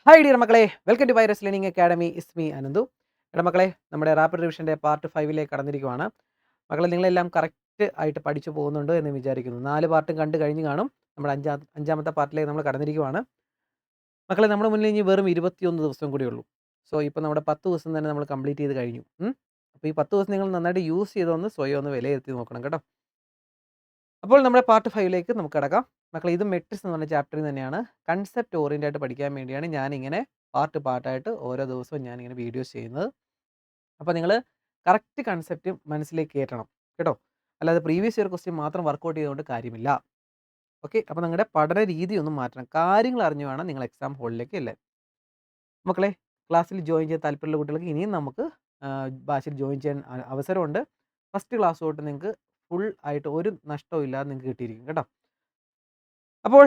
Hi dear മക്കളെ, welcome to virus learning academy. Is me Ananthu. എടാ മക്കളെ, നമ്മുടെ റാപ്പിഡ് റിവിഷൻ്റെ പാർട്ട് 5ലേക്ക് കടന്നിരിക്കുവാണ്. മക്കളെ, നിങ്ങളെല്ലാം കറക്റ്റ് ആയിട്ട് പഠിച്ചു പോകുന്നുണ്ട് എന്ന് വിചാരിക്കുന്നു. 4 പാർട്ടും കണ്ടു കഴിഞ്ഞ് കാണും. നമ്മുടെ അഞ്ചാമത്തെ പാർട്ടിലേക്ക് നമ്മൾ കടന്നിരിക്കുവാണ്. മക്കളെ, നമ്മുടെ മുന്നിൽ ഇനി വെറും 21 ദിവസം കൂടിയേ ഉള്ളൂ. സോ ഇപ്പോൾ നമ്മുടെ 10 ദിവസം തന്നെ നമ്മൾ കംപ്ലീറ്റ് ചെയ്ത് കഴിഞ്ഞു. അപ്പോൾ ഈ 10 ദിവസം നിങ്ങൾ നന്നായിട്ട് യൂസ് ചെയ്തൊന്ന് സ്വയം ഒന്ന് വിലയിരുത്തി നോക്കണം കേട്ടോ. അപ്പോൾ നമ്മുടെ പാർട്ട് 5ലേക്ക് നമുക്ക് കടക്കാം. മക്കളെ, ഇത് മെട്രിക്സ് എന്ന് പറഞ്ഞ ചാപ്റ്ററിൽ തന്നെയാണ്. കൺസെപ്റ്റ് ഓറിയൻ്റ് ആയിട്ട് പഠിക്കാൻ വേണ്ടിയാണ് ഞാനിങ്ങനെ പാർട്ടായിട്ട് ഓരോ ദിവസവും ഞാനിങ്ങനെ വീഡിയോസ് ചെയ്യുന്നത്. അപ്പോൾ നിങ്ങൾ കറക്റ്റ് കൺസെപ്റ്റ് മനസ്സിലേക്ക് കയറ്റണം കേട്ടോ. അല്ലാതെ പ്രീവിയസ് ഇയർ ക്വസ്റ്റ്യൻ മാത്രം വർക്കൗട്ട് ചെയ്തുകൊണ്ട് കാര്യമില്ല. ഓക്കെ, അപ്പോൾ നിങ്ങളുടെ പഠന രീതി ഒന്നും മാറ്റണം. കാര്യങ്ങൾ അറിഞ്ഞു വേണം നിങ്ങൾ എക്സാം ഹോളിലേക്ക് അല്ലേ. മക്കളെ, ക്ലാസ്സിൽ ജോയിൻ ചെയ്യാൻ താല്പര്യമുള്ള കുട്ടികൾക്ക് ഇനിയും നമുക്ക് ബാച്ചിൽ ജോയിൻ ചെയ്യാൻ അവസരമുണ്ട്. ഫസ്റ്റ് ക്ലാസ് തൊട്ട് നിങ്ങൾക്ക് ഫുൾ ആയിട്ട് ഒരു നഷ്ടവും ഇല്ലാതെ നിങ്ങൾക്ക് കിട്ടിയിരിക്കും കേട്ടോ. അപ്പോൾ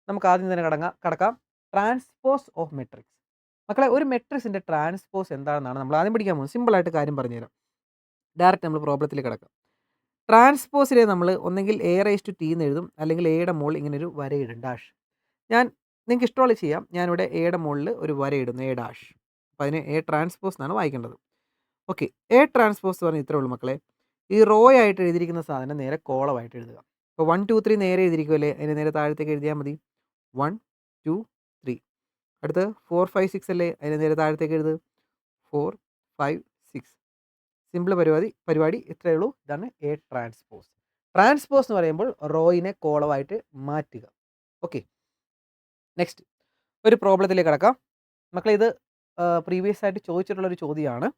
നമുക്ക് ആദ്യം തന്നെ കടക്കാം. Transpose of matrix. മക്കളെ, ഒരു മെട്രിക്സിൻ്റെ ട്രാൻസ്പോസ് എന്താണെന്നാണ് നമ്മൾ ആദ്യം പഠിക്കാൻ പോകുന്നത്. സിമ്പിളായിട്ട് കാര്യം പറഞ്ഞുതരാം. ഡയറക്റ്റ് നമ്മൾ പ്രോബ്ലത്തിലേക്ക് കിടക്കാം. ട്രാൻസ്പോസിനെ നമ്മൾ ഒന്നെങ്കിൽ a⁻t എന്ന് എഴുതും, അല്ലെങ്കിൽ എയുടെ മുകളിൽ ഇങ്ങനെ ഒരു വരയിടും, ഡാഷ്. നിങ്ങൾക്ക് ഇഷ്ടമുള്ള ചെയ്യാം. ഞാനിവിടെ എയുടെ മുകളിൽ ഒരു വരയിടുന്നു, എ ഡാഷ്. അപ്പോൾ അതിന് എ ട്രാൻസ്പോസ് എന്നാണ് വായിക്കേണ്ടത്. ഓക്കെ, എ ട്രാൻസ്പോസ് പറഞ്ഞാൽ ഇത്രേ ഉള്ളൂ മക്കളെ. ഈ റോ ആയിട്ട് എഴുതിയിരിക്കുന്ന സാധനം നേരെ കോളമായിട്ട് എഴുതുക. ഇപ്പോൾ 1 2 3 നേരെ എഴുതിയിരിക്കുമല്ലേ, അതിന് നേരെ താഴത്തേക്ക് എഴുതിയാൽ മതി. 1 2 3. അടുത്ത് 4 5 6 അല്ലേ, അതിന് നേരെ താഴത്തേക്ക് എഴുത്. 4 5 6. സിമ്പിൾ പരിപാടി ഇത്രയേ ഉള്ളൂ. ഇതാണ് എ ട്രാൻസ്പോസ്. ട്രാൻസ്പോസ് എന്ന് പറയുമ്പോൾ റോയിനെ കോളമായിട്ട് മാറ്റുക. ഓക്കെ, നെക്സ്റ്റ് ഒരു പ്രോബ്ലത്തിലേക്ക് കിടക്കാം. മക്കളെ, ഇത് പ്രീവിയസ് ആയിട്ട് ചോദിച്ചിട്ടുള്ളൊരു ചോദ്യമാണ്.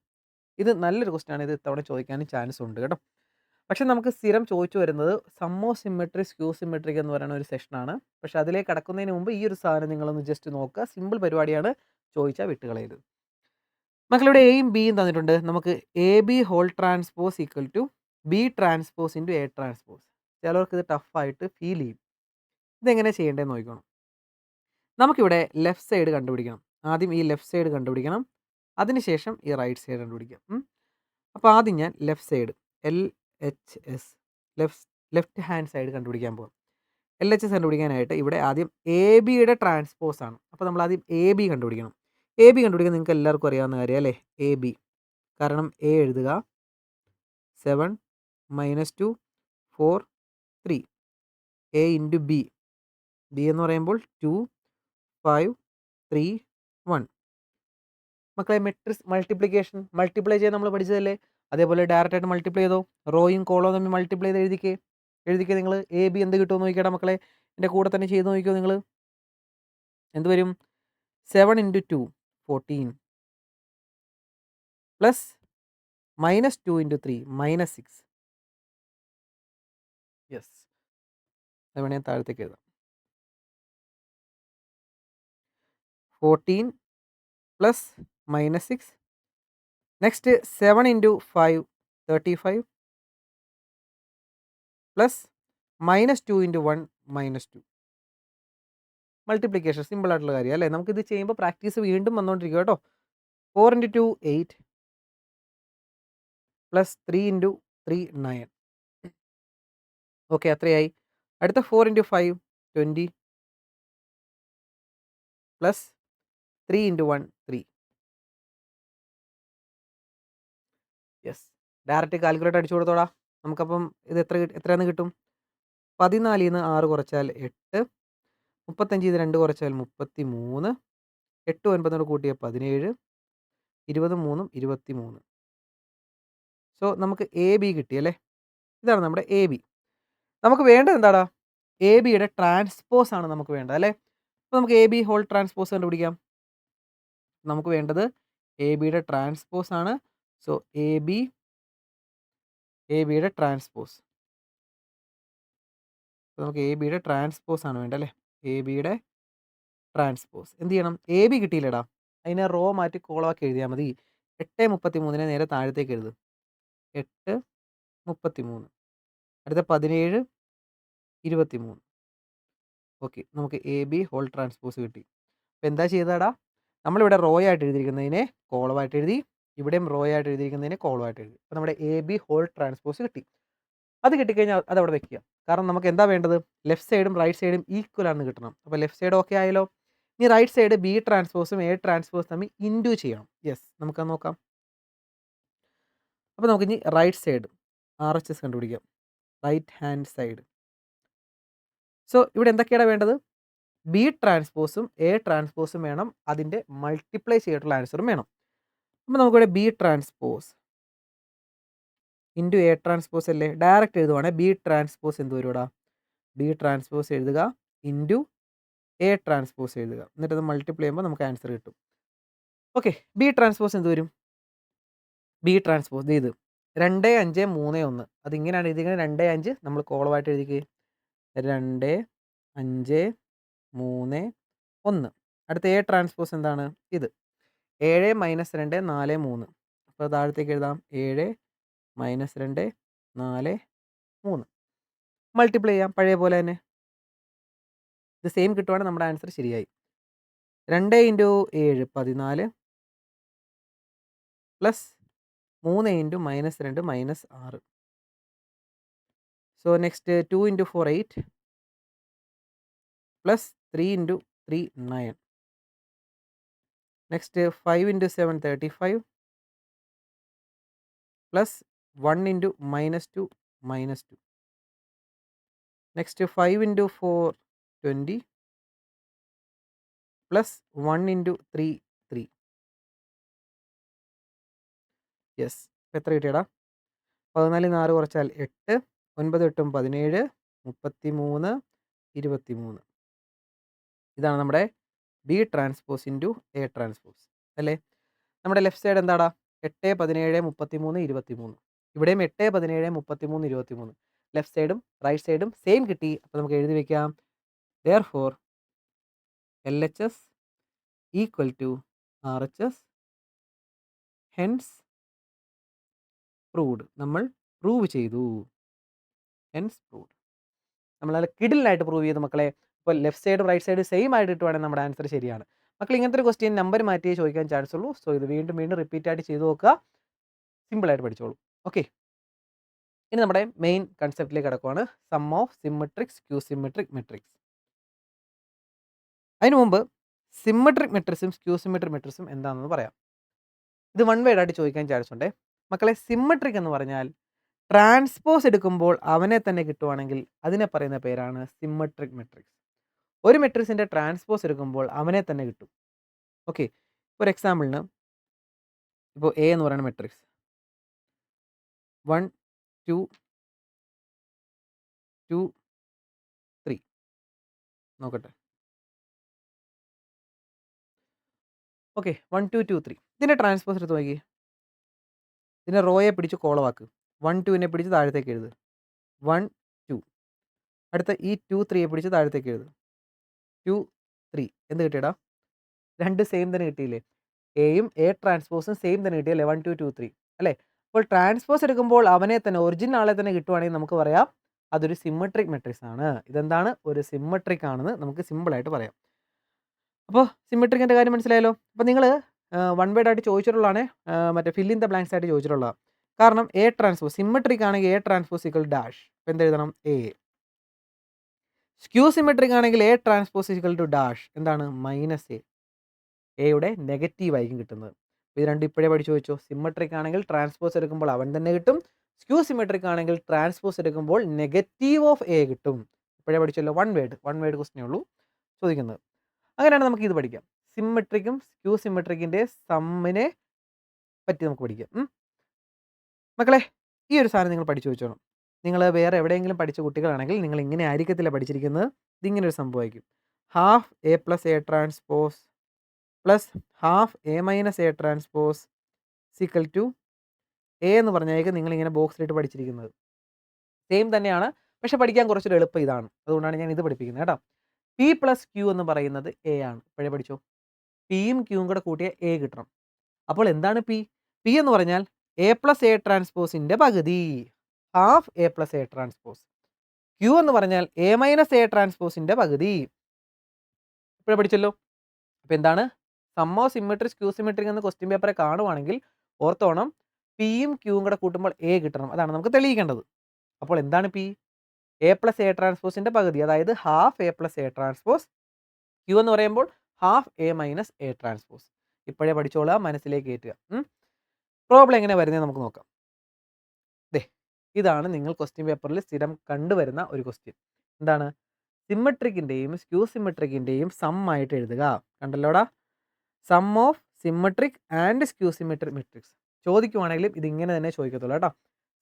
ഇത് നല്ലൊരു ക്വസ്റ്റ്യൻ ആണ്. ഇത് ഇത്തവണ ചോദിക്കാനും ചാൻസ് ഉണ്ട് കേട്ടോ. പക്ഷെ നമുക്ക് സ്ഥിരം ചോദിച്ചു വരുന്നത് സമ്മോ സിമെട്രി, സ്ക്യൂ സിമെട്രിക് എന്ന് പറയുന്ന ഒരു സെഷനാണ്. പക്ഷെ അതിലേക്ക് കടക്കുന്നതിന് മുമ്പ് ഈ ഒരു സാധനം നിങ്ങളൊന്ന് ജസ്റ്റ് നോക്കുക. സിമ്പിൾ പരിപാടിയാണ്, ചോദിച്ചാൽ വിട്ടുകളയരുത്. മക്കളിവിടെ എയും ബിയും തന്നിട്ടുണ്ട്. നമുക്ക് A B whole transpose equal to B transpose into A transpose. ചിലവർക്ക് ഇത് ടഫായിട്ട് ഫീൽ ചെയ്യും. ഇതെങ്ങനെ ചെയ്യേണ്ടതെന്ന് നോക്കണം. നമുക്കിവിടെ ലെഫ്റ്റ് സൈഡ് കണ്ടുപിടിക്കണം. ആദ്യം ഈ ലെഫ്റ്റ് സൈഡ് കണ്ടുപിടിക്കണം. അതിനുശേഷം ഈ റൈറ്റ് സൈഡ് കണ്ടുപിടിക്കാം. അപ്പോൾ ആദ്യം ഞാൻ left side LHS, left hand side കണ്ടുപിടിക്കാൻ പോകും. LHS കണ്ടുപിടിക്കാനായിട്ട് ഇവിടെ ആദ്യം എ ബിയുടെ ട്രാൻസ്പോസ് ആണ്. അപ്പോൾ നമ്മൾ ആദ്യം എ ബി കണ്ടുപിടിക്കണം. എ ബി കണ്ടുപിടിക്കാൻ നിങ്ങൾക്ക് എല്ലാവർക്കും അറിയാവുന്ന കാര്യം അല്ലേ, എ ബി. കാരണം എ എഴുതുക, 7 - 2 4 3. A into B. ബി എന്ന് പറയുമ്പോൾ 2 5 3 1. മക്കളെ, മെട്രിക്സ് മൾട്ടിപ്ലൈ ചെയ്യാൻ നമ്മൾ പഠിച്ചതല്ലേ. അതേപോലെ ഡയറക്റ്റായിട്ട് മൾട്ടിപ്ലൈ ചെയ്തോ. റോയും കോളവും തമ്മിൽ മൾട്ടിപ്ലൈ ചെയ്ത് എഴുതിക്കേ നിങ്ങൾ. എ ബി എന്ത് കിട്ടുമെന്ന് നോക്കിയാടാ മക്കളെ. എൻ്റെ കൂടെ തന്നെ ചെയ്ത് നോക്കിയോ നിങ്ങൾ. എന്ത് വരും? 7 × 2 14 പ്ലസ് -2 × 3 -6. യെസ്, അത് വേണേൽ താഴത്തേക്ക് എഴുതാം. 14 plus -6. Next 7 × 5 35 plus -2 × 1 -2. Multiplication simple ആയിട്ടുള്ള കാര്യം അല്ലേ. നമുക്കിത് ചെയ്യുമ്പോൾ പ്രാക്ടീസ് വീണ്ടും വന്നുകൊണ്ടിരിക്കുക കേട്ടോ. 4 × 2 8 പ്ലസ് 3 × 3 9. ഓക്കെ, അത്രയായി. അടുത്ത 4 × 5 20 പ്ലസ് 3 × 1 3. യെസ്, ഡയറക്റ്റ് കാൽക്കുലേറ്റർ അടിച്ചു കൊടുത്തോടാ. നമുക്കപ്പം ഇത് എത്രയാന്ന് കിട്ടും? 14 നിന്ന് 6 കുറച്ചാൽ 8, 35 ഇത് 2 കുറച്ചാൽ 33, 8 9 കൂട്ടിയാൽ 17, 20 3 23. സോ നമുക്ക് എ ബി കിട്ടിയല്ലേ. ഇതാണ് നമ്മുടെ എ ബി. നമുക്ക് വേണ്ടത് എന്താടാ? എ ബിയുടെ ട്രാൻസ്പോസ് ആണ് നമുക്ക് വേണ്ടത് അല്ലേ. അപ്പോൾ നമുക്ക് എ ബി ഹോൾ ട്രാൻസ്പോസ് കണ്ടുപിടിക്കാം. നമുക്ക് വേണ്ടത് എ ബിയുടെ ട്രാൻസ്പോസ് ആണ്. സോ എ ബിയുടെ ട്രാൻസ്പോസ്. അപ്പോൾ നമുക്ക് എ ബിയുടെ ട്രാൻസ്പോസ് ആണ് വേണ്ടത് അല്ലേ. എ ബിയുടെ ട്രാൻസ്പോസ് എന്ത് ചെയ്യണം? എ ബി കിട്ടിയില്ലടാ, അതിനെ റോ മാറ്റി കോളമാക്കി എഴുതിയാൽ മതി. 8 33 നേരെ താഴത്തേക്ക് എഴുതും. 8 33. അടുത്ത 17 23. ഓക്കെ, നമുക്ക് എ ബി ഹോൾ ട്രാൻസ്പോസ് കിട്ടി. അപ്പോൾ എന്താ ചെയ്തടാ? നമ്മളിവിടെ റോ ആയിട്ട് എഴുതിയിരിക്കുന്നതിനെ കോളമായിട്ട് എഴുതി, ഇവിടെയും റോ ആയിട്ട് എഴുതിയിരിക്കുന്നതിനെ കോളമായിട്ട് എഴുതി. അപ്പോൾ നമ്മുടെ എ ബി ഹോൾ ട്രാൻസ്പോസ് കിട്ടി. അത് കിട്ടിക്കഴിഞ്ഞാൽ അത് അവിടെ വെക്കുക. കാരണം നമുക്ക് എന്താ വേണ്ടത്? ലെഫ്റ്റ് സൈഡും റൈറ്റ് സൈഡും ഈക്വൽ ആണെന്ന് കിട്ടണം. അപ്പോൾ ലെഫ്റ്റ് സൈഡ് ഓക്കെ ആയല്ലോ. ഇനി റൈറ്റ് സൈഡ് ബി ട്രാൻസ്പോസും എ ട്രാൻസ്പോസും തമ്മിൽ ഇൻറ്റു ചെയ്യണം. യെസ്, നമുക്കത് നോക്കാം. അപ്പോൾ നമുക്കിനി റൈറ്റ് സൈഡ് RHS കണ്ടുപിടിക്കാം. Right hand side. സോ ഇവിടെ എന്തൊക്കെയാണ് വേണ്ടത്? ബി ട്രാൻസ്പോസും എ ട്രാൻസ്പോസും വേണം. അതിൻ്റെ മൾട്ടിപ്ലൈ ചെയ്തിട്ടുള്ള ആൻസറും വേണം. അപ്പോൾ നമുക്കിവിടെ B transpose into A transpose അല്ലേ? ഡയറക്റ്റ് എഴുതുവാണെങ്കിൽ ബി ട്രാൻസ്പോസ് എന്ത് വരും ഇവിടെ? ബി ട്രാൻസ്പോസ് എഴുതുക ഇൻറ്റു എ ട്രാൻസ്പോസ് എഴുതുക. എന്നിട്ടത് മൾട്ടിപ്ലൈ ചെയ്യുമ്പോൾ നമുക്ക് ആൻസർ കിട്ടും. ഓക്കെ, ബി ട്രാൻസ്പോസ് എന്ത് വരും? ബി ട്രാൻസ്പോസ് ഇത് 2, 5, 3, 1. അതിങ്ങനെയാണ് എഴുതിയിരിക്കുന്നത്. 2, 5 നമ്മൾ കോളമായിട്ട് എഴുതിക്കുക. 2, 5, 3, 1. അടുത്ത എ ട്രാൻസ്പോസ് എന്താണ്? ഇത് 7 - 2, 4, 3. അപ്പോൾ താഴത്തേക്ക് എഴുതാം 7 - 2, 4, 3. മൾട്ടിപ്ലൈ ചെയ്യാം പഴയ പോലെ തന്നെ. ഇത് സെയിം കിട്ടുവാണെങ്കിൽ നമ്മുടെ ആൻസർ ശരിയായി. 2 × 7 14 plus 3 × -2 -6. So next 2 × 4 8 plus 3 × 3 9. Next 5 × 7 35 plus 1 × -2 -2. Next 5 × 4 20 plus 1 × 3 3. Yes, എത്ര കിട്ടിയടാ? 14 6 കുറച്ചാൽ 8, 9 8 17, 33, 23. ഇതാണ് നമ്മുടെ B transpose into A transpose അല്ലേ? നമ്മുടെ ലെഫ്റ്റ് സൈഡ് എന്താടാ? 8 17 33 23. ഇവിടെയും 8 17 33 23. ലെഫ്റ്റ് സൈഡും റൈറ്റ് സൈഡും സെയിം കിട്ടി. അപ്പോൾ നമുക്ക് എഴുതി വെക്കാം. Therefore LHS equal to RHS. Hence proved. നമ്മൾ പ്രൂവ് ചെയ്തു. Hence proved. നമ്മളത് കിഡിലായിട്ട് പ്രൂവ് ചെയ്തു മക്കളെ. ഇപ്പോൾ ലെഫ്റ്റ് സൈഡും റൈറ്റ് സൈഡും സെയിം ആയിട്ട് ഇട്ടുവാണെങ്കിൽ നമ്മുടെ ആൻസർ ശരിയാണ്. മക്കൾ ഇങ്ങനത്തെ ഒരു ക്വസ്റ്റ്യൻ നമ്പർ മാറ്റിയേ ചോദിക്കാൻ ചാൻസ് ഉള്ളൂ. സോ ഇത് വീണ്ടും വീണ്ടും റിപ്പീറ്റ് ആയിട്ട് ചെയ്ത് നോക്കുക. സിമ്പിളായിട്ട് പഠിച്ചോളൂ. ഓക്കെ, ഇനി നമ്മുടെ മെയിൻ കൺസെപ്റ്റിലേക്ക് കിടക്കുവാണ്. Sum of symmetrics skew symmetric matrix. അതിനു മുമ്പ് സിമ്മെട്രിക് മെട്രിക്സും ക്യൂ സിമ്മെട്രിക് മെട്രിക്സും എന്താണെന്ന് പറയാം. ഇത് വൺ വേർഡ് ആയിട്ട് ചോദിക്കാൻ ചാൻസ് ഉണ്ട് മക്കളെ. സിമ്മെട്രിക് എന്ന് പറഞ്ഞാൽ ട്രാൻസ്പോസ് എടുക്കുമ്പോൾ അവനെ തന്നെ കിട്ടുവാണെങ്കിൽ അതിനെ പറയുന്ന പേരാണ് സിമ്മെട്രിക് മെട്രിക്സ്. ഒരു മെട്രിക്സിൻ്റെ ട്രാൻസ്പോസ് എടുക്കുമ്പോൾ അവനെ തന്നെ കിട്ടും. ഓക്കെ, ഒരു എക്സാമ്പിളിന് ഇപ്പോൾ എ എന്ന് പറയുന്ന മെട്രിക്സ് 1 2 2 3 നോക്കട്ടെ. ഓക്കെ, 1 2 2 3 ഇതിൻ്റെ ട്രാൻസ്പോസ് എടുത്ത് നോക്കി. ഇതിൻ്റെ റോയെ പിടിച്ച് കോളവാക്ക്. 1 2നെ പിടിച്ച് താഴത്തേക്ക് എഴുത്. 1 2. അടുത്ത ഈ 2 3യെ പിടിച്ച് താഴത്തേക്ക് എഴുത്. 2 3. എന്ത് കിട്ടിയടാ? 2 സെയിം തന്നെ കിട്ടിയില്ലേ? എയും എ ട്രാൻസ്പോസും സെയിം തന്നെ കിട്ടിയല്ലേ? 1 2 2 3 അല്ലേ? അപ്പോൾ ട്രാൻസ്പോസ് എടുക്കുമ്പോൾ അവനെ തന്നെ ഒറിജിനൽ ആളെ തന്നെ കിട്ടുവാണെങ്കിൽ നമുക്ക് പറയാം അതൊരു സിമ്മെട്രിക് മെട്രിക്സ് ആണ്. ഇതെന്താണ്? ഒരു സിമ്മെട്രിക് ആണെന്ന് നമുക്ക് സിമ്പിളായിട്ട് പറയാം. അപ്പോൾ സിമ്മെട്രിക്കിൻ്റെ കാര്യം മനസ്സിലായല്ലോ. അപ്പോൾ നിങ്ങൾ വൺ വേർഡ് ആയിട്ട് ചോദിച്ചിട്ടുള്ളതാണ്, മറ്റേ ഫിൽ ഇൻ ദ ബ്ലാങ്ക്സ് ആയിട്ട് ചോദിച്ചിട്ടുള്ളതാണ്. കാരണം എ ട്രാൻസ്പോസ് സിമ്മെട്രിക് ആണെങ്കിൽ എ ട്രാൻസ്പോസ് ഇക്വൽ ഡാഷ്. അപ്പോൾ എന്തെഴുതണം? എ. സ്ക്യൂ സിമ്മെട്രിക് ആണെങ്കിൽ A transpose equal to dash. എന്താണ്? -a. എയുടെ നെഗറ്റീവ് ആയിരിക്കും കിട്ടുന്നത്. ഇത് രണ്ടും ഇപ്പോഴേ പഠിച്ചു വെച്ചോ. സിമ്മെട്രിക് ആണെങ്കിൽ ട്രാൻസ്പോസ് എടുക്കുമ്പോൾ അവൻ തന്നെ കിട്ടും. സ്ക്യൂ സിമ്മെട്രിക് ആണെങ്കിൽ ട്രാൻസ്പോസ് എടുക്കുമ്പോൾ നെഗറ്റീവ് ഓഫ് എ കിട്ടും. ഇപ്പോഴേ പഠിച്ചല്ലോ. വൺ വേർഡ് ക്വസ്റ്റ്യനേ ഉള്ളൂ ചോദിക്കുന്നത്. അങ്ങനെയാണ് നമുക്ക് ഇത് പഠിക്കാം. സിമ്മെട്രിക്കും സ്ക്യൂ സിമ്മെട്രിക്കിൻ്റെ സമ്മിനെ പറ്റി നമുക്ക് പഠിക്കാം. മക്കളെ, ഈ ഒരു സാധനം നിങ്ങൾ പഠിച്ചു വെച്ചോണം. നിങ്ങൾ വേറെ എവിടെയെങ്കിലും പഠിച്ച കുട്ടികളാണെങ്കിൽ നിങ്ങൾ ഇങ്ങനെ ആയിരിക്കത്തില്ല പഠിച്ചിരിക്കുന്നത്. ഇതിങ്ങനെ ഒരു സംഭവമായിരിക്കും. Half A plus A transpose plus half A minus A transpose equal to A എന്ന് പറഞ്ഞാൽ നിങ്ങളിങ്ങനെ ബോക്സിലിട്ട് പഠിച്ചിരിക്കുന്നത് സെയിം തന്നെയാണ്. പക്ഷെ പഠിക്കാൻ കുറച്ചൊരു എളുപ്പം ഇതാണ്. അതുകൊണ്ടാണ് ഞാൻ ഇത് പഠിപ്പിക്കുന്നത് കേട്ടോ. പി പ്ലസ് ക്യൂ എന്ന് പറയുന്നത് എ ആണ്. ഇപ്പോഴേ പഠിച്ചോ. പിയും ക്യൂവും കൂടെ കൂട്ടിയ എ കിട്ടണം. അപ്പോൾ എന്താണ് പി? പി എന്ന് പറഞ്ഞാൽ എ പ്ലസ് എ ട്രാൻസ്പോസിൻ്റെ പകുതി, half A plus A transpose. Q എന്ന് പറഞ്ഞാൽ എ മൈനസ് എ ട്രാൻസ്പോസിൻ്റെ പകുതി. ഇപ്പോഴേ പഠിച്ചല്ലോ. അപ്പോൾ എന്താണ്? Sum of symmetric skew symmetric എന്ന് ക്വസ്റ്റ്യൻ പേപ്പറെ കാണുവാണെങ്കിൽ ഓർത്തോണം പിയും ക്യൂവും കൂടെ കൂട്ടുമ്പോൾ എ കിട്ടണം. അതാണ് നമുക്ക് തെളിയിക്കേണ്ടത്. അപ്പോൾ എന്താണ് പി? എ പ്ലസ് എ ട്രാൻസ്പോസിൻ്റെ പകുതി, അതായത് half A plus A transpose. Q എന്ന് പറയുമ്പോൾ half A minus A transpose. ഇപ്പോഴേ പഠിച്ചോളുക, മനസ്സിലേക്ക് കയറ്റുക. പ്രോബ്ലം എങ്ങനെ വരുന്നത് നമുക്ക് നോക്കാം. ദേ, ഇതാണ് നിങ്ങൾ ക്വസ്റ്റ്യൻ പേപ്പറിൽ സ്ഥിരം കണ്ടുവരുന്ന ഒരു ക്വസ്റ്റ്യൻ. എന്താണ്? സിമ്മട്രിക്കിൻ്റെയും സ്ക്യൂ സിമ്മട്രിക്കിൻ്റെയും സം ആയിട്ട് എഴുതുക. കണ്ടല്ലോടാ, sum of symmetric and skew symmetric matrix. ചോദിക്കുവാണെങ്കിലും ഇതിങ്ങനെ തന്നെ ചോദിക്കത്തുള്ളൂ കേട്ടോ.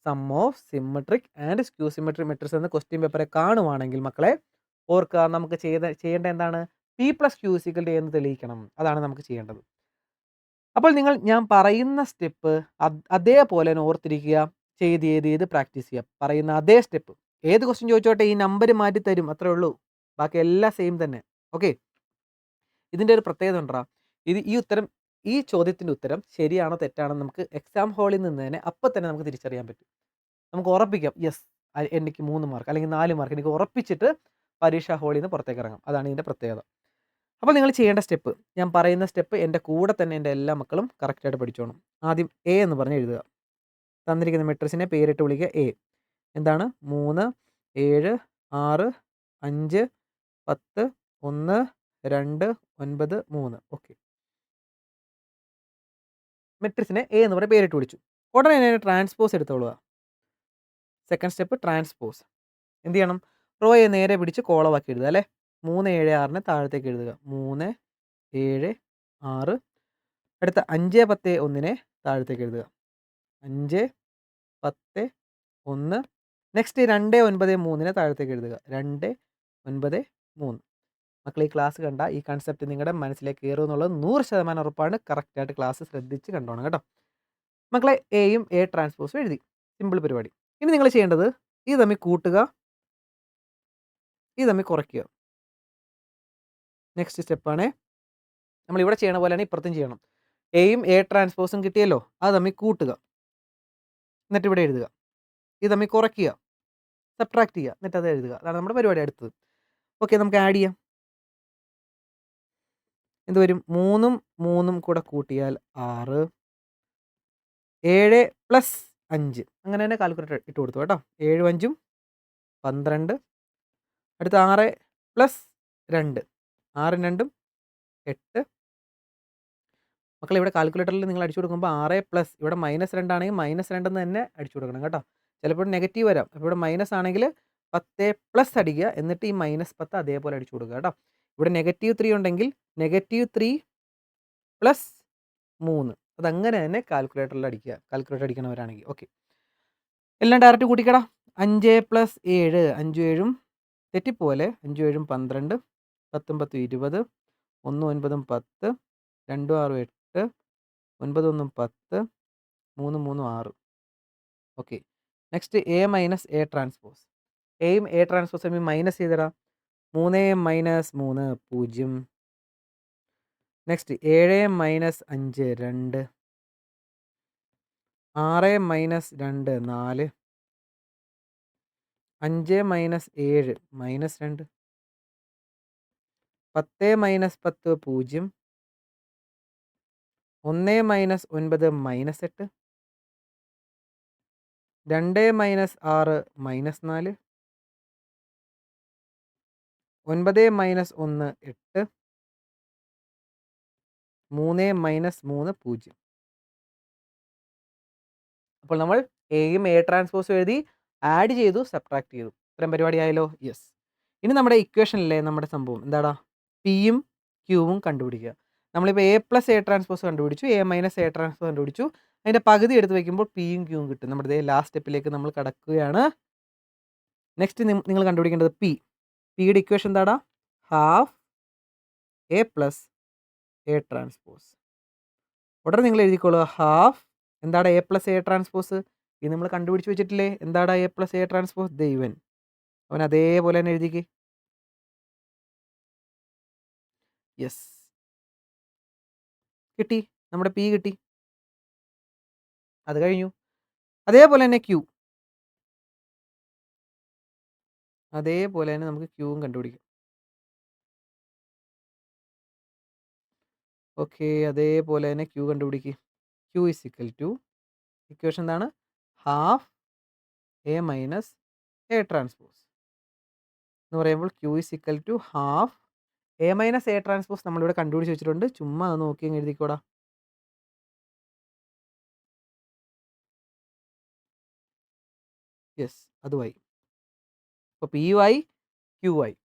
Sum of symmetric and skew symmetric matrix എന്ന് ക്വസ്റ്റ്യൻ പേപ്പറെ കാണുവാണെങ്കിൽ മക്കളെ ഓർക്കുക, നമുക്ക് ചെയ്യേണ്ട എന്താണ്? പി പ്ലസ് ക്യൂ ഇസിക്കൽ എന്ന് തെളിയിക്കണം. അതാണ് നമുക്ക് ചെയ്യേണ്ടത്. അപ്പോൾ ഞാൻ പറയുന്ന സ്റ്റെപ്പ് അതേപോലെ തന്നെ ഓർത്തിരിക്കുക, ചെയ്ത് പ്രാക്ടീസ് ചെയ്യുക. പറയുന്ന അതേ സ്റ്റെപ്പ്. ഏത് ക്വസ്റ്റ്യൻ ചോദിച്ചോട്ടെ, ഈ നമ്പർ മാറ്റി തരും, അത്രേ ഉള്ളൂ. ബാക്കി എല്ലാം സെയിം തന്നെ. ഓക്കെ. ഇതിൻ്റെ ഒരു പ്രത്യേകത ഉണ്ടാ, ഈ ചോദ്യത്തിൻ്റെ ഉത്തരം ശരിയാണോ തെറ്റാണോ നമുക്ക് എക്സാം ഹാളിൽ നിന്ന് തന്നെ അപ്പം തന്നെ നമുക്ക് തിരിച്ചറിയാൻ പറ്റും. നമുക്ക് ഉറപ്പിക്കാം, യെസ് എനിക്ക് 3 മാർക്ക് അല്ലെങ്കിൽ 4 മാർക്ക് എനിക്ക് ഉറപ്പിച്ചിട്ട് പരീക്ഷാ ഹാളിൽ നിന്ന് പുറത്തേക്ക് ഇറങ്ങാം. അതാണ് ഇതിൻ്റെ പ്രത്യേകത. അപ്പോൾ നിങ്ങൾ ചെയ്യേണ്ട സ്റ്റെപ്പ്, ഞാൻ പറയുന്ന സ്റ്റെപ്പ് എൻ്റെ കൂടെ തന്നെ എൻ്റെ എല്ലാ മക്കളും കറക്റ്റായിട്ട് പഠിച്ചോണം. ആദ്യം എ എന്ന് പറഞ്ഞ് എഴുതുക. തന്നിരിക്കുന്ന മെട്രിക്സിനെ പേരിട്ട് വിളിക്കുക എ. എന്താണ്? 3, 7, 6, 5, 10, 1, 2, 9, 3. ഓക്കെ. മെട്രിക്സിനെ എ എന്ന് പറഞ്ഞ് പേരിട്ട് വിളിച്ചു. ഉടനെ തന്നെ ട്രാൻസ്പോസ് എടുത്തോളുക. Second step transpose. എന്ത് ചെയ്യണം? റോയെ നേരെ പിടിച്ച് കോളമാക്കി എഴുതുക അല്ലേ. 3, 7, 6 താഴത്തേക്ക് എഴുതുക. 3, 7, 6. അടുത്ത 5, 10, 1 താഴത്തേക്ക് എഴുതുക. 5, 10, 1. നെക്സ്റ്റ് 2, 9, 3 താഴത്തേക്ക് എഴുതുക. 2, 9, 3. മക്കൾ ഈ ക്ലാസ് കണ്ട ഈ കൺസെപ്റ്റ് നിങ്ങളുടെ മനസ്സിലേക്ക് കയറും എന്നുള്ളത് 100% ഉറപ്പാണ്. കറക്റ്റായിട്ട് ക്ലാസ് ശ്രദ്ധിച്ച് കണ്ടോണം കേട്ടോ. മക്കളെ എയും എ ട്രാൻസ്പോസും എഴുതി. സിമ്പിൾ പരിപാടി. ഇനി നിങ്ങൾ ചെയ്യേണ്ടത് ഇത് തമ്മിൽ കൂട്ടുക, ഇത് തമ്മിൽ കുറയ്ക്കുക. നെക്സ്റ്റ് സ്റ്റെപ്പാണ്. നമ്മളിവിടെ ചെയ്യണ പോലെ തന്നെ ഇപ്പുറത്തും ചെയ്യണം. എയും എ ട്രാൻസ്പോസും കിട്ടിയല്ലോ, അത് തമ്മിൽ കൂട്ടുക, എന്നിട്ട് ഇവിടെ എഴുതുക. ഇത് തമ്മിൽ കുറയ്ക്കുക, സബ്ട്രാക്ട് ചെയ്യുക, എന്നിട്ട് അത് എഴുതുക. അതാണ് നമ്മുടെ പരിപാടി അടുത്തത്. ഓക്കെ, നമുക്ക് ആഡ് ചെയ്യാം. എന്ത് വരും? 3ഉം 3ഉം കൂടെ കൂട്ടിയാൽ 6, 7 + 5. അങ്ങനെ തന്നെ കാൽക്കുലേറ്റർ ഇട്ട് കൊടുത്തു കേട്ടോ. 7ഉം 5ഉം 12. അടുത്ത 6 + 2. 6ഉം 2ഉം 8. മക്കളെ ഇവിടെ കാൽക്കുലേറ്ററിൽ നിങ്ങൾ അടിച്ചു കൊടുക്കുമ്പോൾ 6 + ഇവിടെ -2 ആണെങ്കിൽ -2 എന്ന് തന്നെ അടിച്ചു കൊടുക്കണം കേട്ടോ. ചിലപ്പോൾ നെഗറ്റീവ് വരാം. അപ്പോൾ ഇവിടെ മൈനസ് ആണെങ്കിൽ 10 + അടിക്കുക, എന്നിട്ട് ഈ -10 അതേപോലെ അടിച്ചു കൊടുക്കുക കേട്ടോ. ഇവിടെ -3 ഉണ്ടെങ്കിൽ -3 + 3 അതങ്ങനെ തന്നെ കാൽക്കുലേറ്ററിൽ അടിക്കുക, കാൽക്കുലേറ്റർ അടിക്കണവരാണെങ്കിൽ. ഓക്കെ, എല്ലാം ഡയറക്റ്റ് കൂട്ടിക്കടാ. 5 + 7, 5ഉം 7ഉം തെറ്റിപ്പോലെ. 5ഉം 7ഉം 12, 10ഉം 10ഉം 20, 1ഉം 9ഉം 10, 2ഉം 6ഉം 8, 9ഉം 1ഉം 10, 3ഉം 3ഉം 6. Okay. Next A minus A transpose. എയും എ ട്രാൻസ്പോസ് തമ്മിൽ മൈനസ് ചെയ്തിടാം. 3 - 3 0. നെക്സ്റ്റ് 7 - 5 2. 6 - 2 4. 5 - 7 -2. 10 - 10 0. 1 - 9 -8. 2 - 6 -4. 9 - 1 8. 3 - 3 0. അപ്പോൾ നമ്മൾ എയും എ ട്രാൻസ്പോസും എഴുതി, ആഡ് ചെയ്തു, സബ്ട്രാക്ട് ചെയ്തു. ഇത്രയും പരിപാടി ആയല്ലോ. യെസ്. ഇനി നമ്മുടെ ഇക്വേഷനിലെ നമ്മുടെ സംഭവം എന്താടാ? പിയും ക്യൂവും കണ്ടുപിടിക്കുക. നമ്മളിപ്പോൾ എ + എ ട്രാൻസ്പോസ് കണ്ടുപിടിച്ചു, എ - എ ട്രാൻസ്പോസ് കണ്ടുപിടിച്ചു. അതിൻ്റെ പകുതി എടുത്ത് വയ്ക്കുമ്പോൾ പിയും ക്യൂവും കിട്ടും. നമ്മുടെ ലാസ്റ്റ് സ്റ്റെപ്പിലേക്ക് നമ്മൾ കടക്കുകയാണ്. നെക്സ്റ്റ് നിങ്ങൾ കണ്ടുപിടിക്കേണ്ടത് പി. പിയുടെ ഇക്വേഷൻ എന്താടാ? ½ എ + എ ട്രാൻസ്പോസ്. ഉടനെ നിങ്ങൾ എഴുതിക്കോളുക, ½ എന്താണ് എ + എ ട്രാൻസ്പോസ്? ഇത് നമ്മൾ കണ്ടുപിടിച്ച് വെച്ചിട്ടില്ലേ? എന്താണ് എ + എ ട്രാൻസ്പോസ്? ദൈവൻ അവൻ അതേപോലെ തന്നെ എഴുതിക്ക്. യെസ്, കിട്ടി. നമ്മുടെ പി കിട്ടി. അത് കഴിഞ്ഞു. അതേപോലെ തന്നെ ക്യൂ. അതേപോലെ തന്നെ നമുക്ക് ക്യൂവും കണ്ടുപിടിക്കാം. ഓക്കെ, അതേപോലെ തന്നെ ക്യൂ കണ്ടുപിടിക്കുക. ക്യൂ = ഇക്വേഷൻ എന്താണ്? ½ എ - എ ട്രാൻസ്പോസ് എന്ന് പറയുമ്പോൾ Q = ½ A minus A transpose നമ്മളിവിടെ കണ്ടുപിടിച്ച് വെച്ചിട്ടുണ്ട്. ചുമ്മാ അത് നോക്കി അങ്ങ് എഴുതിക്കോടാ. യെസ്, അതുമായി. അപ്പോൾ പി യു ആയി, ക്യൂ ആയി.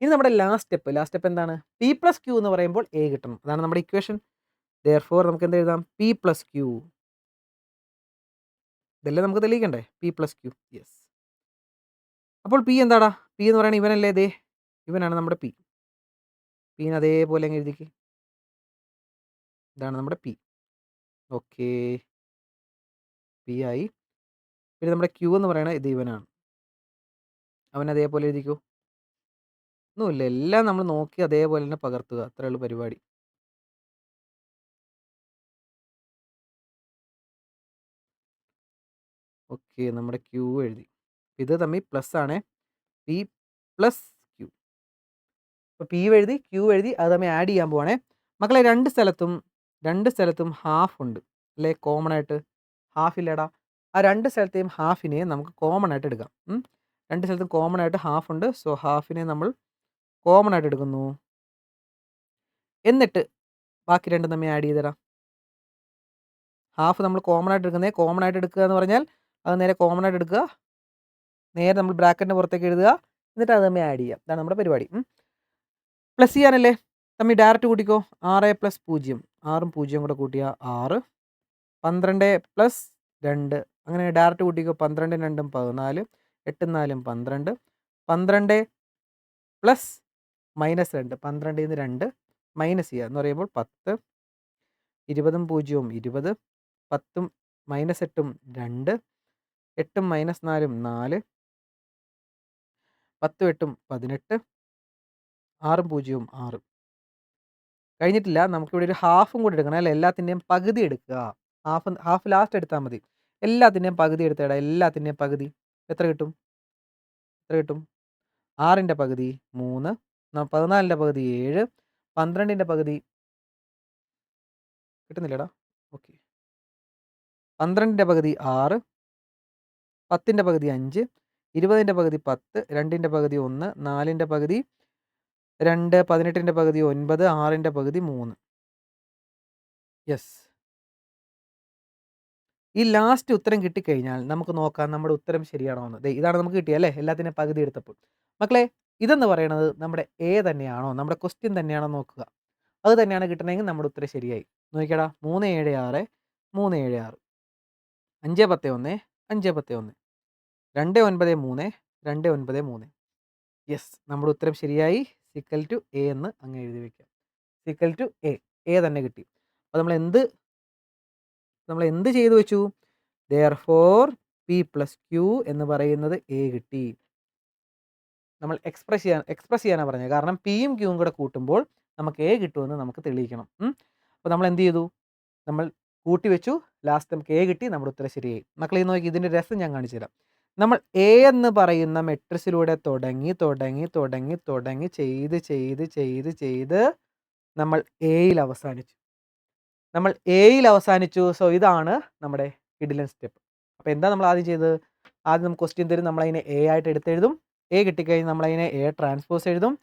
ഇനി നമ്മുടെ ലാസ്റ്റ് സ്റ്റെപ്പ് എന്താണ്? പി പ്ലസ് ക്യൂ എന്ന് പറയുമ്പോൾ എ കിട്ടണം. അതാണ് നമ്മുടെ ഇക്വേഷൻ. ദെയർഫോർ നമുക്ക് എന്ത് എഴുതാം? P plus Q. ഇതല്ലേ നമുക്ക് തെളിയിക്കണ്ടേ? P plus Q. യെസ്. അപ്പോൾ പി എന്താടാ? പി എന്ന് പറയുന്നത് ഇവനല്ലേ? ദേ ഇവനാണ് നമ്മുടെ പി. പീനെ അതേപോലെ അങ്ങ് എഴുതിക്ക്. ഇതാണ് നമ്മുടെ പി. ഓക്കെ, പി ആയി. പിന്നെ നമ്മുടെ ക്യൂ എന്ന് പറയുന്നത് ഇത് ഇവനാണ്. അവൻ അതേപോലെ എഴുതിക്കോ. ഒന്നുമില്ല, എല്ലാം നമ്മൾ നോക്കി അതേപോലെ തന്നെ പകർത്തുക. അത്രേ ഉള്ളൂ പരിപാടി. ഓക്കെ, നമ്മുടെ ക്യൂ എഴുതി. ഇത് തമ്മിൽ പ്ലസ് ആണേ. P plus Q. അപ്പോൾ പി എഴുതി, ക്യൂ എഴുതി, അത് തമ്മിൽ ആഡ് ചെയ്യാൻ പോവാണേ. മക്കളെ രണ്ട് സ്ഥലത്തും ഹാഫ് ഉണ്ട് അല്ലേ? കോമൺ ആയിട്ട് ഹാഫ് ഇല്ലടാ. ആ രണ്ട് സ്ഥലത്തെയും ഹാഫിനെ നമുക്ക് കോമൺ ആയിട്ട് എടുക്കാം. രണ്ട് സ്ഥലത്തും കോമൺ ആയിട്ട് ഹാഫ് ഉണ്ട്. സോ ഹാഫിനെ നമ്മൾ കോമൺ ആയിട്ട് എടുക്കുന്നു. എന്നിട്ട് ബാക്കി രണ്ടും തമ്മിൽ ആഡ് ചെയ്ത് തരാം. ഹാഫ് നമ്മൾ കോമൺ ആയിട്ട് എടുക്കുക എന്ന് പറഞ്ഞാൽ അത് നേരെ കോമൺ ആയിട്ട് എടുക്കുക, നേരെ നമ്മൾ ബ്രാക്കറ്റിൻ്റെ പുറത്തേക്ക് എഴുതുക, എന്നിട്ട് അത് തമ്മിൽ ആഡ് ചെയ്യുക. ഇതാണ് നമ്മുടെ പരിപാടി. പ്ലസ് ചെയ്യാനല്ലേ? തമ്മിൽ ഡയറക്റ്റ് കൂട്ടിക്കോ. 6 + 0, 6ഉം 0ഉം കൂടെ കൂട്ടിയാൽ 6, 12 + 2 അങ്ങനെ ഡയറക്റ്റ് കൂട്ടിക്കോ. 12ഉം 2ഉം 14, 8ഉം 4ഉം 12, 12 + -2, 12ൽ നിന്ന് 2 മൈനസ് ചെയ്യുക എന്ന് പറയുമ്പോൾ 10, 20ഉം 0ഉം 20, 10ഉം -8ഉം 2, 8ഉം -4ഉം 4, 10ഉം 8ഉം 18, 6ഉം 0ഉം 6. കഴിഞ്ഞിട്ടില്ല. നമുക്കിവിടെ ഒരു ഹാഫും കൂടി എടുക്കണം അല്ലേ? എല്ലാത്തിൻ്റെയും പകുതി എടുക്കുക. ഹാഫ് ലാസ്റ്റ് എടുത്താൽ മതി. എല്ലാത്തിൻ്റെയും പകുതി എടുത്തേടാ. എല്ലാത്തിൻ്റെയും പകുതി എത്ര കിട്ടും? 6ൻ്റെ പകുതി 3, 14ൻ്റെ പകുതി 7, 12ൻ്റെ പകുതി കിട്ടുന്നില്ലടാ. ഓക്കെ, 12ൻ്റെ പകുതി 6, 10ൻ്റെ പകുതി 5, 20ൻ്റെ പകുതി 10, 2ൻ്റെ പകുതി 1, 4ൻ്റെ പകുതി 2, 18ൻ്റെ പകുതി 9, 6ൻ്റെ പകുതി 3. യെസ്. ഈ ലാസ്റ്റ് ഉത്തരം കിട്ടിക്കഴിഞ്ഞാൽ നമുക്ക് നോക്കാം നമ്മുടെ ഉത്തരം ശരിയാണോ എന്ന്. ദേ ഇതാണ് നമുക്ക് കിട്ടിയത് അല്ലേ? എല്ലാത്തിൻ്റെയും പകുതി എടുത്തപ്പോൾ. മക്കളെ, ഇതെന്ന് പറയുന്നത് നമ്മുടെ എ തന്നെയാണോ, നമ്മുടെ ക്വസ്റ്റ്യൻ തന്നെയാണോ നോക്കുക. അത് തന്നെയാണ് കിട്ടണമെങ്കിൽ നമ്മുടെ ഉത്തരം ശരിയായി. നോക്കിക്കടാ. 3, 7, 6, 3, 7, 6, 5, 10, 1, 5, 10, 1, 2, 9, 3, 2, 9, 3. യെസ്, നമ്മുടെ ഉത്തരം ശരിയായി. സിക്കൽ ടു എ എന്ന് അങ്ങ് എഴുതി വയ്ക്കാം. സിക്കൽ ടു എ തന്നെ കിട്ടി. അപ്പോൾ നമ്മൾ എന്ത് ചെയ്തു വെച്ചു? ദെയർഫോർ പി പ്ലസ് ക്യൂ എന്ന് പറയുന്നത് എ കിട്ടി. നമ്മൾ എക്സ്പ്രസ് ചെയ്യാനാണ് പറഞ്ഞത്. കാരണം പിയും ക്യൂവും കൂടെ കൂട്ടുമ്പോൾ നമുക്ക് എ കിട്ടുമെന്ന് നമുക്ക് തെളിയിക്കണം. അപ്പോൾ നമ്മൾ എന്ത് ചെയ്തു? നമ്മൾ കൂട്ടി വെച്ചു, ലാസ്റ്റ് നമുക്ക് എ കിട്ടി, നമ്മുടെ ഉത്തരം ശരിയായി. മക്കളെ നോക്കി, ഇതിൻ്റെ രസം ഞാൻ കാണിച്ചു തരാം. നമ്മൾ എ എന്ന് പറയുന്ന മെട്രിക്സിലൂടെ തുടങ്ങി ചെയ്ത് നമ്മൾ എയിൽ അവസാനിച്ചു. സോ ഇതാണ് നമ്മുടെ കിഡിലൻ സ്റ്റെപ്പ്. അപ്പോൾ എന്താ നമ്മൾ ആദ്യം ചെയ്തത്? ആദ്യം നമുക്ക് ക്വസ്റ്റ്യൻ തരും, നമ്മളതിനെ എ ആയിട്ട് എടുത്തെഴുതും. എ കിട്ടിക്കഴിഞ്ഞ് നമ്മളതിനെ എ ട്രാൻസ്പോസ് എഴുതും.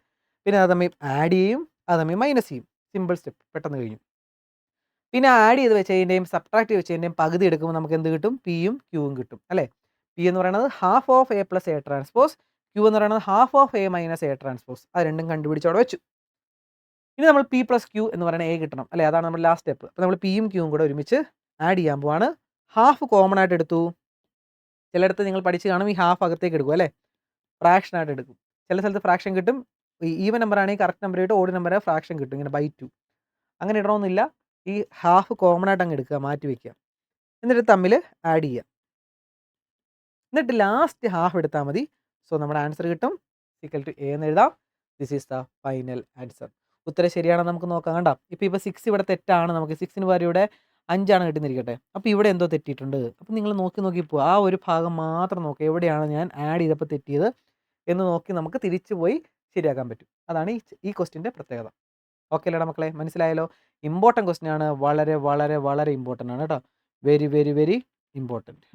പിന്നെ അത് തമ്മിൽ ആഡ് ചെയ്യും, അത് തമ്മിൽ മൈനസ് ചെയ്യും. സിമ്പിൾ സ്റ്റെപ്പ്, പെട്ടെന്ന് കഴിഞ്ഞു. പിന്നെ ആഡ് ചെയ്ത് വെച്ചതിൻ്റെയും സബ്ട്രാക്ട് ചെയ്ത് വെച്ചതിൻ്റെയും പകുതി എടുക്കുമ്പോൾ നമുക്ക് എന്ത് കിട്ടും? പിയും ക്യൂവും കിട്ടും അല്ലേ? പി എന്ന് പറയുന്നത് half of A plus A transpose, Q എന്ന് പറയുന്നത് half of A minus A transpose. അത് രണ്ടും കണ്ടുപിടിച്ച് അവിടെ വെച്ചു. ഇനി നമ്മൾ പി പ്ലസ് ക്യൂ എന്ന് പറയുന്ന എ കിട്ടണം അല്ലേ? അതാണ് നമ്മുടെ ലാസ്റ്റ് സ്റ്റെപ്പ്. അപ്പോൾ നമ്മൾ പിയും ക്യൂവും കൂടെ ഒരുമിച്ച് ആഡ് ചെയ്യാൻ പോവാണ്. ഹാഫ് കോമൺ ആയിട്ട് എടുത്തു. ചിലയിടത്ത് നിങ്ങൾ പഠിച്ച് കാണും, ഈ ഹാഫ് അകത്തേക്ക് എടുക്കും അല്ലേ? ഫ്രാക്ഷൻ ആയിട്ട് എടുക്കും. ചില സ്ഥലത്ത് ഫ്രാക്ഷൻ കിട്ടും. ഈവൻ നമ്പർ ആണെങ്കിൽ കറക്റ്റ് നമ്പർ ഇട്ട് ഓഡ് നമ്പർ ഫ്രാക്ഷൻ കിട്ടും, ഇങ്ങനെ ബൈ 2. അങ്ങനെ ഇടണമെന്നില്ല. ഈ ഹാഫ് കോമൺ ആയിട്ട് അങ്ങ് എടുക്കുക, മാറ്റി വയ്ക്കുക. എന്നിട്ട് തമ്മിൽ ആഡ് ചെയ്യുക. എന്നിട്ട് ലാസ്റ്റ് ഹാഫ് എടുത്താൽ മതി. സോ നമ്മുടെ ആൻസർ കിട്ടും. ഈക്വൽ ടു എ എന്ന് എഴുതാം. This is the final answer. ഉത്തരം ശരിയാണെന്ന് നമുക്ക് നോക്കാം. കണ്ടോ? ഇപ്പോൾ 6 ഇവിടെ തെറ്റാണ്. നമുക്ക് 6ന് പകരം ഇവിടെ 5 കിട്ടുന്നിരിക്കട്ടെ. അപ്പോൾ ഇവിടെ എന്തോ തെറ്റിയിട്ടുണ്ട്. അപ്പോൾ നിങ്ങൾ നോക്കി പോകുക. ആ ഒരു ഭാഗം മാത്രം നോക്കുക. എവിടെയാണ് ഞാൻ ആഡ് ചെയ്തപ്പോൾ തെറ്റിയത് എന്ന് നോക്കി നമുക്ക് തിരിച്ചു പോയി ശരിയാക്കാൻ പറ്റും. അതാണ് ഈ ക്വസ്റ്റ്യൻ്റെ പ്രത്യേകത. ഓക്കെ അല്ലേടാ മക്കളെ? മനസ്സിലായല്ലോ? ഇമ്പോർട്ടൻറ്റ് ക്വസ്റ്റ്യൻ ആണ്. വളരെ വളരെ വളരെ ഇമ്പോർട്ടൻ്റ് ആണ് കേട്ടോ. Very very very important.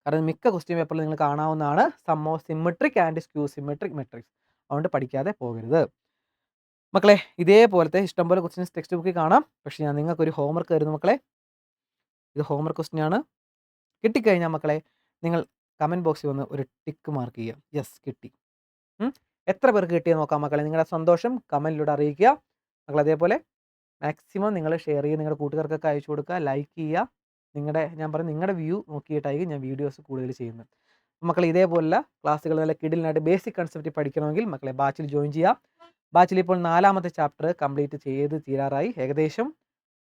കാരണം മിക്ക ക്വസ്റ്റ്യൻ പേപ്പറിൽ നിങ്ങൾ കാണാവുന്നതാണ് sum of symmetric and skew symmetric matrix. അതുകൊണ്ട് പഠിക്കാതെ പോകരുത്. മക്കളെ ഇതേപോലത്തെ ഇഷ്ടംപോലെ ക്വസ്റ്റ്യൻസ് ടെക്സ്റ്റ് ബുക്കിൽ കാണാം. പക്ഷേ ഞാൻ നിങ്ങൾക്കൊരു ഹോംവർക്ക് തരുന്നു മക്കളെ. ഇത് ഹോംവർക്ക് ക്വസ്റ്റ്യൻ ആണ്. കിട്ടിക്കഴിഞ്ഞാൽ മക്കളെ നിങ്ങൾ കമൻറ്റ് ബോക്സിൽ വന്ന് ഒരു ടിക്ക് മാർക്ക് ചെയ്യുക. യെസ് കിട്ടി. എത്ര പേർക്ക് കിട്ടിയെന്ന് നോക്കാം മക്കളെ. നിങ്ങളുടെ സന്തോഷം കമൻറ്റിലൂടെ അറിയിക്കുക. മക്കൾ അതേപോലെ മാക്സിമം നിങ്ങൾ ഷെയർ ചെയ്യുക. നിങ്ങളുടെ കൂട്ടുകാർക്കൊക്കെ അയച്ചു കൊടുക്കുക. ലൈക്ക് ചെയ്യുക. നിങ്ങളുടെ വ്യൂ നോക്കിയിട്ടായിരിക്കും ഞാൻ വീഡിയോസ് കൂടുതൽ ചെയ്യുന്നത്. മക്കളെ ഇതേപോലുള്ള ക്ലാസ്സുകൾ നല്ല കിടിലനായിട്ട് ബേസിക് കൺസെപ്റ്റ് പഠിക്കണമെങ്കിൽ മക്കളെ ബാച്ചിൽ ജോയിൻ ചെയ്യുക. ബാച്ചിൽ ഇപ്പോൾ 4ാമത്തെ ചാപ്റ്റർ കംപ്ലീറ്റ് ചെയ്ത് തീരാറായി. ഏകദേശം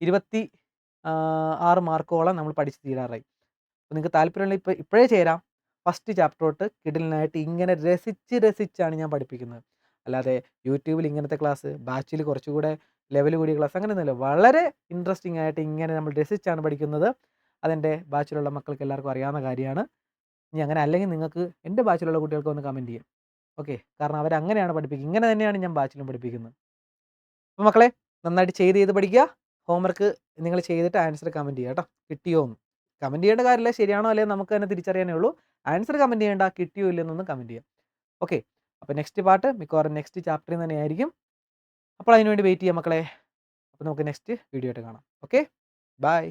26 മാർക്കോളം നമ്മൾ പഠിച്ച് തീരാറായി. അപ്പോൾ നിങ്ങൾക്ക് താല്പര്യമുണ്ടെങ്കിൽ ഇപ്പോഴേ ചേരാം. ഫസ്റ്റ് ചാപ്റ്റർ തൊട്ട് കിടിലനായിട്ട് ഇങ്ങനെ രസിച്ചാണ് ഞാൻ പഠിപ്പിക്കുന്നത്. അല്ലാതെ യൂട്യൂബിൽ ഇങ്ങനത്തെ ക്ലാസ്, ബാച്ചിൽ കുറച്ചുകൂടെ ലെവൽ കൂടിയ ക്ലാസ് അങ്ങനെയൊന്നുമില്ല. വളരെ ഇൻട്രസ്റ്റിംഗ് ആയിട്ട് ഇങ്ങനെ നമ്മൾ രസിച്ചാണ് പഠിക്കുന്നത്. അതെൻ്റെ ബാച്ചിലുള്ള മക്കൾക്ക് എല്ലാവർക്കും അറിയാവുന്ന കാര്യമാണ്. ഇനി അങ്ങനെ അല്ലെങ്കിൽ നിങ്ങൾക്ക് എൻ്റെ ബാച്ചിലുള്ള കുട്ടികൾക്ക് ഒന്ന് കമൻറ്റ് ചെയ്യാം. ഓക്കെ, കാരണം അവരങ്ങനെയാണ് പഠിപ്പിക്കുന്നത്. ഇങ്ങനെ തന്നെയാണ് ഞാൻ ബാച്ചിലും പഠിപ്പിക്കുന്നത്. അപ്പോൾ മക്കളെ നന്നായിട്ട് ചെയ്ത് പഠിക്കുക. ഹോംവർക്ക് നിങ്ങൾ ചെയ്തിട്ട് ആൻസർ കമൻറ്റ് ചെയ്യുക കേട്ടോ. കിട്ടിയോ എന്ന്. കമൻറ്റ് ചെയ്യേണ്ട കാര്യമില്ല, ശരിയാണോ അല്ലയോ നമുക്ക് തന്നെ തിരിച്ചറിയാനേ ഉള്ളൂ. ആൻസർ കമൻറ്റ് ചെയ്യേണ്ട, കിട്ടിയോ ഇല്ലെന്നൊന്നും കമൻറ്റ് ചെയ്യാം. ഓക്കെ, അപ്പോൾ നെക്സ്റ്റ് പാർട്ട് മിക്കവാറും നെക്സ്റ്റ് ചാപ്റ്ററിൽ തന്നെ ആയിരിക്കും. അപ്പോൾ അതിനുവേണ്ടി വെയിറ്റ് ചെയ്യാം മക്കളെ. അപ്പോൾ നമുക്ക് നെക്സ്റ്റ് വീഡിയോ ആയിട്ട് കാണാം. Okay, by.